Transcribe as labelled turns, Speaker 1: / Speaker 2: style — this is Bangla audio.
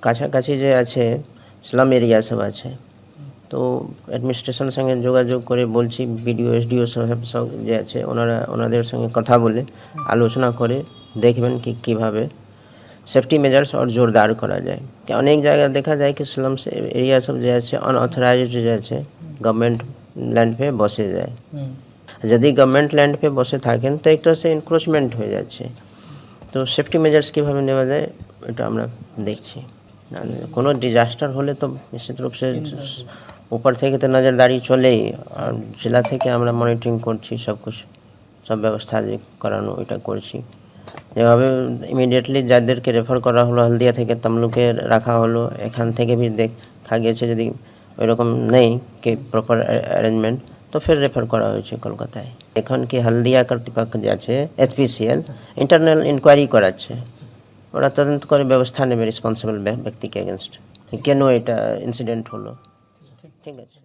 Speaker 1: কাছাকাছি যে আছে স্লাম এরিয়া সব আছে, তো অ্যাডমিনিস্ট্রেশনের সঙ্গে যোগাযোগ করে বলছি, বিডিও এসডিও সাহেব সব যে আছে ওনাদের সঙ্গে কথা বলে আলোচনা করে দেখবেন कि কীভাবে সেফটি মেজার্স और জোরদার করা যায়। অনেক জায়গায় দেখা যায় कि স্লাম এরিয়া সব যে আছে अनऑथराइज्ड যে আছে গভর্নমেন্ট ল্যান্ড पे বসে যায়। যদি গভর্নমেন্ট ল্যান্ড पे বসে থাকেন তো একটা সে এনক্রোচমেন্ট হয়ে যাচ্ছে, তো সেফটি মেজার্স কীভাবে নেওয়া যায় এটা আমরা দেখছি। কোনো ডিজাস্টার হলে তো নিশ্চিত রূপ से ऊपर থেকে তো নজরদারি চলেই, আর জেলা থেকে আমরা মনিটরিং করছি সব ব্যবস্থা যে করানো এটা করছি। যেভাবে ইমিডিয়েটলি যাদেরকে রেফার করা হলো হলদিয়া থেকে তমলুকে রাখা হলো, এখান থেকে भी দেখা গেছে যদি ওইরকম নেই কি প্রপার অ্যারেঞ্জমেন্ট তো ফের রেফার করা হয়েছে কলকাতায়। এখন কি হলদিয়া কর্তৃপক্ষ যে আছে HPCL ইন্টারনাল ইনকোয়ারি করাচ্ছে, ওরা তদন্ত করে ব্যবস্থা নেবে রেসপন্সিবল ব্যক্তিকে এগেনস্ট কেন এটা ইনসিডেন্ট হলো। ঠিক আছে।